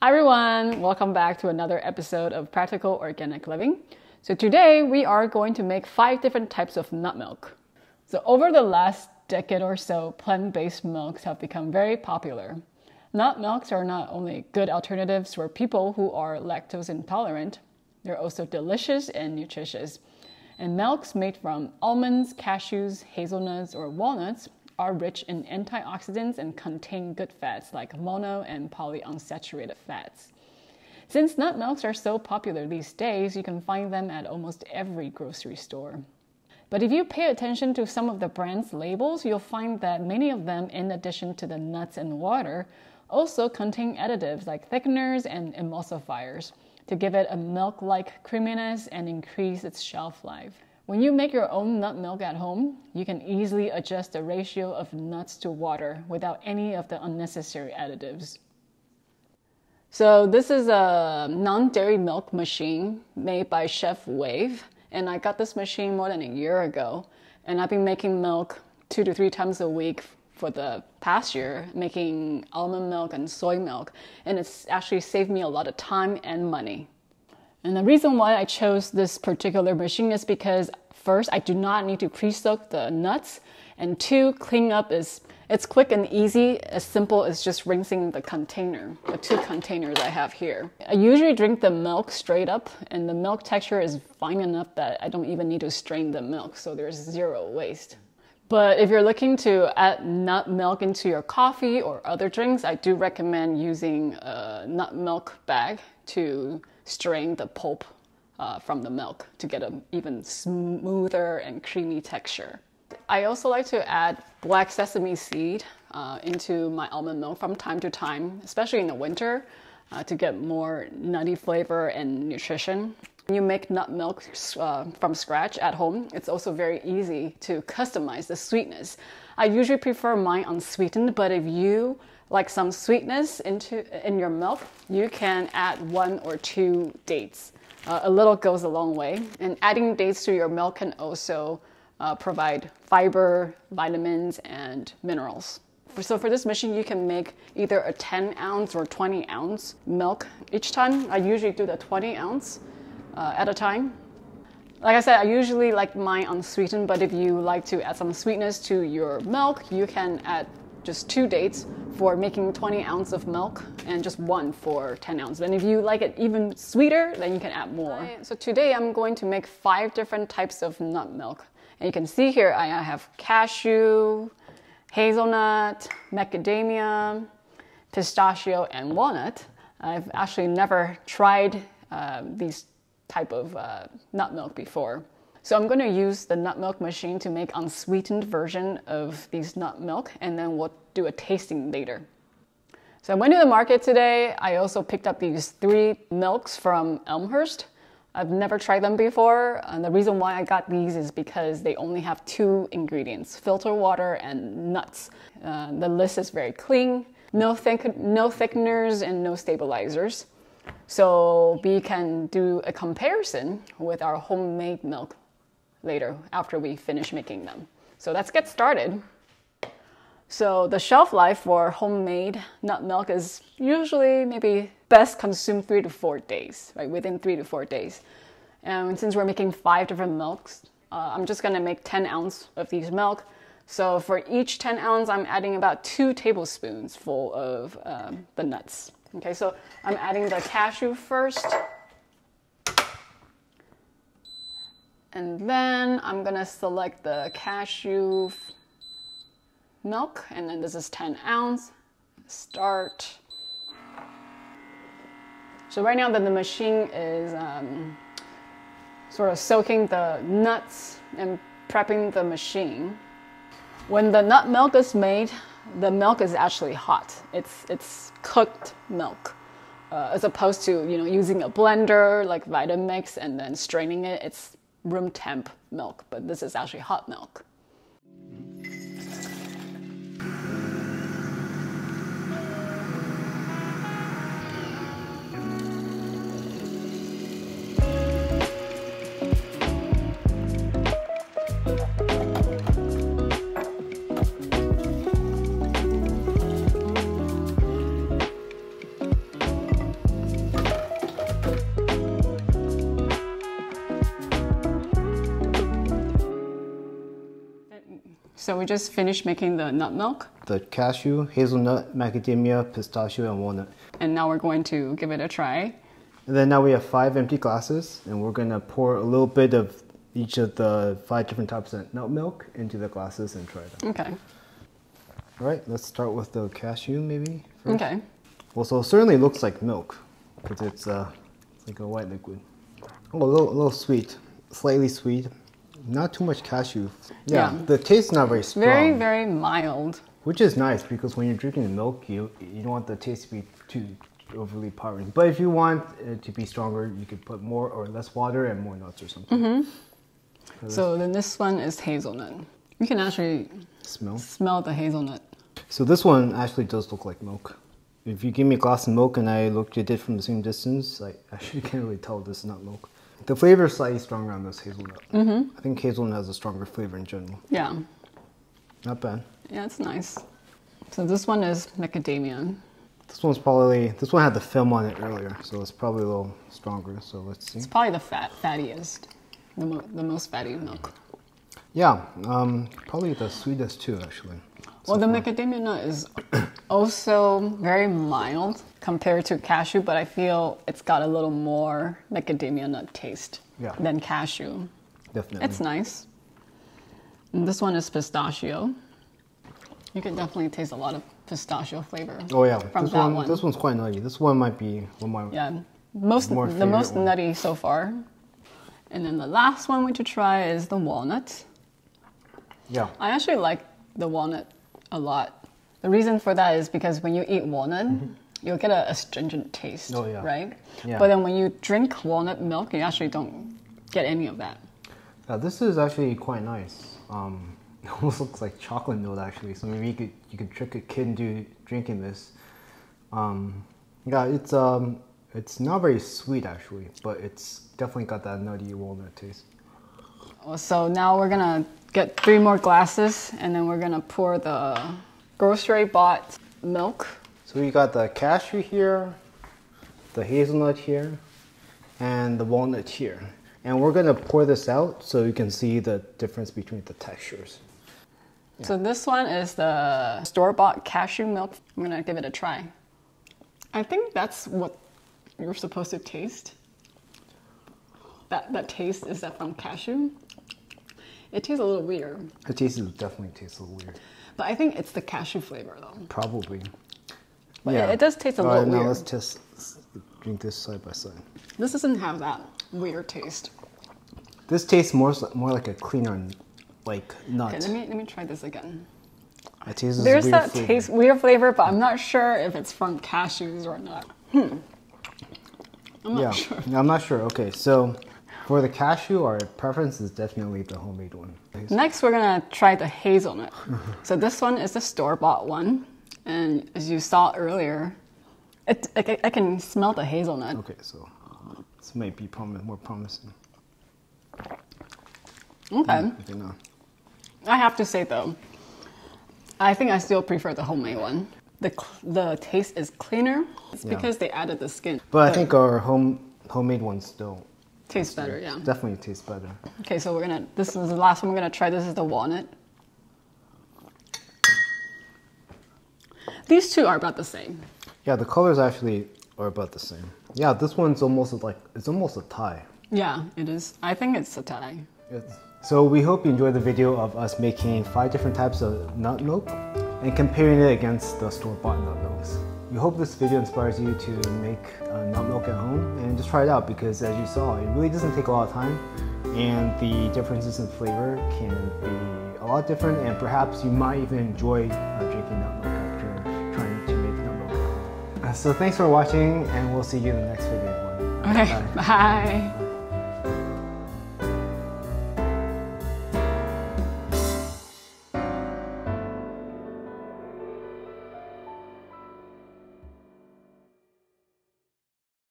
Hi everyone, welcome back to another episode of Practical Organic Living. So today we are going to make 5 different types of nut milk. So over the last decade or so, plant-based milks have become very popular. Nut milks are not only good alternatives for people who are lactose intolerant, they're also delicious and nutritious. And milks made from almonds, cashews, hazelnuts, or walnuts are rich in antioxidants and contain good fats like mono and polyunsaturated fats. Since nut milks are so popular these days, you can find them at almost every grocery store. But if you pay attention to some of the brand's labels, you'll find that many of them, in addition to the nuts and water, also contain additives like thickeners and emulsifiers to give it a milk-like creaminess and increase its shelf life. When you make your own nut milk at home, you can easily adjust the ratio of nuts to water without any of the unnecessary additives. So this is a non-dairy milk machine made by Chefwave, and I got this machine more than a year ago, and I've been making milk 2 to 3 times a week for the past year, making almond milk and soy milk, and it's actually saved me a lot of time and money. And the reason why I chose this particular machine is because first, I do not need to pre-soak the nuts, and 2, cleaning up it's quick and easy, as simple as just rinsing the container, the 2 containers I have here. I usually drink the milk straight up, and the milk texture is fine enough that I don't even need to strain the milk, so there's 0 waste. But if you're looking to add nut milk into your coffee or other drinks, I do recommend using a nut milk bag to strain the pulp from the milk to get an even smoother and creamy texture. I also like to add black sesame seed into my almond milk from time to time, especially in the winter, to get more nutty flavor and nutrition. When you make nut milk from scratch at home, it's also very easy to customize the sweetness. I usually prefer mine unsweetened, but if you like some sweetness in your milk, you can add 1 or 2 dates. A little goes a long way. And adding dates to your milk can also provide fiber, vitamins, and minerals. So for this machine, you can make either a 10-ounce or 20-ounce milk each time. I usually do the 20-ounce at a time. Like I said, I usually like mine unsweetened, but if you like to add some sweetness to your milk, you can add just 2 dates for making 20 ounces of milk and just 1 for 10 ounces. And if you like it even sweeter, then you can add more. So today I'm going to make 5 different types of nut milk. And you can see here I have cashew, hazelnut, macademia, pistachio, and walnut. I've actually never tried these type of nut milk before. So I'm going to use the nut milk machine to make unsweetened version of these nut milk, and then we'll do a tasting later. So I went to the market today. I also picked up these 3 milks from Elmhurst. I've never tried them before, and the reason why I got these is because they only have 2 ingredients, filter water and nuts. The list is very clean, no thickeners and no stabilizers. So we can do a comparison with our homemade milk later after we finish making them. So let's get started. So the shelf life for homemade nut milk is usually maybe best consumed 3 to 4 days, right? Within 3 to 4 days. And since we're making 5 different milks, I'm just gonna make 10 ounces of these milk. So for each 10 ounce, I'm adding about 2 tablespoons full of the nuts. Okay, so I'm adding the cashew first. And then I'm gonna select the cashew milk, and then this is 10 ounce. Start. So right now the machine is sort of soaking the nuts and prepping the machine. When the nut milk is made, the milk is actually hot. It's cooked milk, as opposed to using a blender like Vitamix and then straining it. It's room temp milk, but this is actually hot milk. So we just finished making the nut milk. The cashew, hazelnut, macademia, pistachio, and walnut. And now we're going to give it a try. And then now we have 5 empty glasses, and we're going to pour a little bit of each of the 5 different types of nut milk into the glasses and try them. Okay. All right, let's start with the cashew maybe first. Okay. Well, so it certainly looks like milk, because it's like a white liquid. Oh, a little sweet, slightly sweet. Not too much cashew. Yeah, the taste is not very strong. Very, very mild. Which is nice, because when you're drinking the milk, you don't want the taste to be too overly powdery. But if you want it to be stronger, you could put more or less water and more nuts or something. Mm-hmm. So then this one is hazelnut. You can actually smell the hazelnut. So this one actually does look like milk. If you give me a glass of milk and I looked at it from the same distance, I actually can't really tell this is not milk. The flavor is slightly stronger on this hazelnut. I think hazelnut has a stronger flavor in general. Yeah. Not bad. Yeah, it's nice. So this one is macadamia. This one had the film on it earlier, so it's probably a little stronger. So let's see. It's probably the fattiest, the most fatty milk. Yeah, probably the sweetest too, actually. Well, the macadamia nut is also very mild compared to cashew, but I feel it's got a little more macadamia nut taste than cashew. Definitely. It's nice. And this one is pistachio. You can definitely taste a lot of pistachio flavor. Oh yeah, from that one. This one's quite nutty. This one might be one of my the most nutty so far. And then the last one we to try is the walnut. Yeah. I actually like the walnut a lot. The reason for that is because when you eat walnut, you'll get a astringent taste, right? Yeah. But then when you drink walnut milk, you actually don't get any of that. Yeah, this is actually quite nice. It almost looks like chocolate milk actually. So maybe you could trick a kid into drinking this. Yeah, it's not very sweet actually, but it's definitely got that nutty walnut taste. So now we're gonna get 3 more glasses, and then we're gonna pour the grocery bought milk. So we got the cashew here, the hazelnut here, and the walnut here. And we're gonna pour this out so you can see the difference between the textures. Yeah. So this one is the store-bought cashew milk. I'm gonna give it a try. I think that's what you're supposed to taste. That taste is that from cashew. It tastes a little weird. It definitely tastes a little weird. But I think it's the cashew flavor though. Probably. But yeah, it does taste a little weird. Now let's drink this side by side. This doesn't have that weird taste. This tastes more like a cleaner, like nut. Okay, let me try this again. There's that weird flavor, but I'm not sure if it's from cashews or not. I'm not sure. I'm not sure. Okay, so for the cashew, our preference is definitely the homemade one. Next, we're gonna try the hazelnut. So this one is the store-bought one, and as you saw earlier, I can smell the hazelnut. Okay, so this might be more promising. Okay. I have to say though, I think I still prefer the homemade one. The taste is cleaner. It's because they added the skin. But I think our homemade one still tastes better. Yeah, definitely tastes better. Okay, so this is the last one we're gonna try. This is the walnut. These two are about the same. Yeah, the colors actually are about the same. Yeah, this one's almost a tie. Yeah, it is. I think it's a tie. So we hope you enjoyed the video of us making 5 different types of nut milk and comparing it against the store-bought nut milks. We hope this video inspires you to make nut milk at home and just try it out, because as you saw, it really doesn't take a lot of time, and the differences in flavor can be a lot different, and perhaps you might even enjoy drinking nut milk after trying to make nut milk. So thanks for watching, and we'll see you in the next video. Okay, bye.